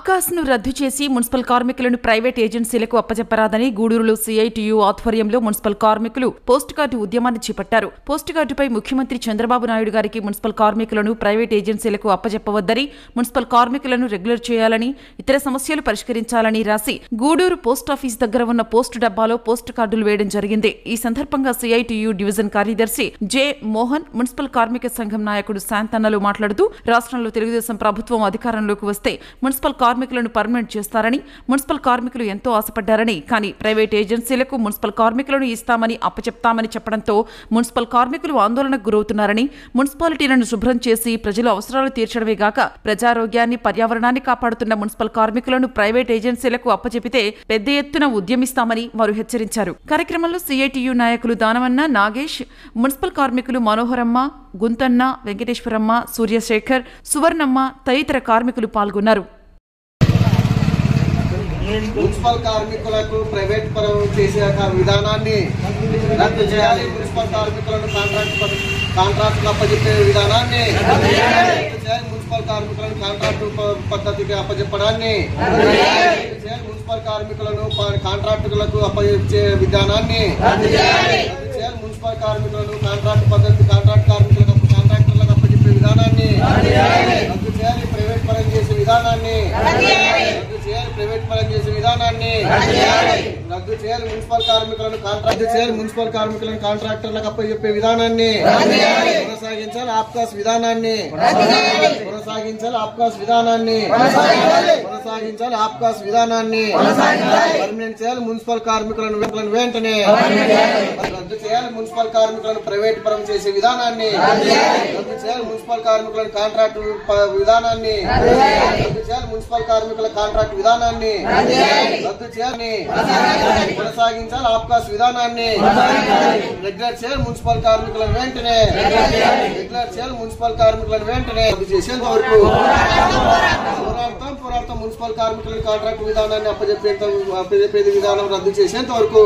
ఆప్కాస్ను రద్దు చేసి మున్సిపల్ కార్మికులను ప్రైవేట్ ఏజెన్సీలకు అప్పజెప్పరాదని గూడూరులో సిఐటియు ఆధ్వర్యంలో మున్సిపల్ కార్మికులు పోస్ట్ కార్డు ఉద్యమాన్ని చేపట్టారు. పోస్ట్ కార్డుపై ముఖ్యమంత్రి చంద్రబాబు నాయుడు గారికి మున్సిపల్ కార్మికులను ప్రైవేట్ ఏజెన్సీలకు అప్పజెప్పవద్దని, మున్సిపల్ కార్మికులను రెగ్యులర్ చేయాలని, ఇతర సమస్యలు పరిష్కరించాలని రాసి గూడూరు పోస్టాఫీస్ దగ్గర ఉన్న పోస్టు డబ్బాలో పోస్ట్ కార్డులు వేయడం జరిగింది. ఈ సందర్భంగా సిఐటియు డివిజన్ కార్యదర్శి జె మోహన్, మున్సిపల్ కార్మిక సంఘం నాయకుడు శాంతన్నలు మాట్లాడుతూ రాష్ట్రంలో తెలుగుదేశం ప్రభుత్వం అధికారంలోకి వస్తే మున్సిపల్ కార్మికులను పర్మనెంట్ చేస్తారని, మున్సిపల్ కార్మికులు ఎంతో ఆశపడ్డారని, కానీ ప్రైవేట్ ఏజెన్సీలకు మున్సిపల్ కార్మికులను ఇస్తామని అప్పచెప్తామని చెప్పడంతో మున్సిపల్ కార్మికులు ఆందోళనకు గురవుతున్నారని, మున్సిపాలిటీలను శుభ్రం చేసి ప్రజల అవసరాలు తీర్చడమే గాక ప్రజారోగ్యాన్ని, పర్యావరణాన్ని కాపాడుతున్న మున్సిపల్ కార్మికులను ప్రైవేట్ ఏజెన్సీలకు అప్పచెపితే పెద్ద ఎత్తున ఉద్యమిస్తామని వారు హెచ్చరించారు. కార్యక్రమంలో సిఐటియు నాయకులు దానవన్న, నాగేష్, మున్సిపల్ కార్మికులు మనోహరమ్మ, గుంతన్న, వెంకటేశ్వరమ్మ, సూర్యశేఖర్, సువర్ణమ్మ తదితర కార్మికులు పాల్గొన్నారు. మున్సిపల్ కార్మికులకు ప్రైవేట్ పరం చేసే విధానాన్ని రద్దు చేయాలి. మున్సిపల్ కార్మికులను కాంట్రాక్ట్ అప్పచెప్పే విధానాన్ని రద్దు చేయాలి. మున్సిపల్ కార్మికులను కాంట్రాక్టు పద్ధతికి అప్పచెప్పడాన్ని రద్దు చేయాలి. మున్సిపల్ కార్మికులను కాంట్రాక్టులకు అప్పచెప్పే విధానాన్ని రద్దు చేయాలి. మున్సిపల్ కార్మికులను కాంట్రాక్ట్ పద్ధతి కాంట్రాక్టర్లకు అప్పచెప్పే విధానాన్ని రద్దు చేయాలి. ప్రైవేట్ పరం చేసే విధానాన్ని రద్దు చేయాలి. ప్రైవేట్ పరం చేసే విధానాన్ని రద్దు చేయాలి. మున్సిపల్ కార్మికులను కాంట్రాక్టర్లకు అప్పచెప్పే విధానాన్ని కొనసాగించాలి. ఆప్కాస్ విధానాన్ని కొనసాగించాలి. ఆప్కాస్ విధానాన్ని పర్మనెంట్ చేయాలి. మున్సిపల్ కార్మికులను వెంటనే రద్దు చేయాలి. మున్సిపల్ కార్మికులను ప్రైవేట్ పరం చేసే విధానాన్ని రద్దు చేయాలి. మున్సిపల్ కార్మికులను కాంట్రాక్ట్ విధానాన్ని రద్దు చేయాలి. మున్సిపల్ కార్మికుల కాంట్రాక్ట్ విధానాన్ని రద్దు చేయాలి. కొనసాగించాలి. ఆప్కాస్ విధానాన్ని రెగ్యులర్ చేయాలి. మున్సిపల్ కార్మికులను వెంటనే రద్దు చేసేంత వరకు పోరాడతాం. మున్సిపల్ కార్మికుల కాంట్రాక్ట్ విధానాన్ని అప్పచెప్పేది విధానం రద్దు చేసేంత వరకు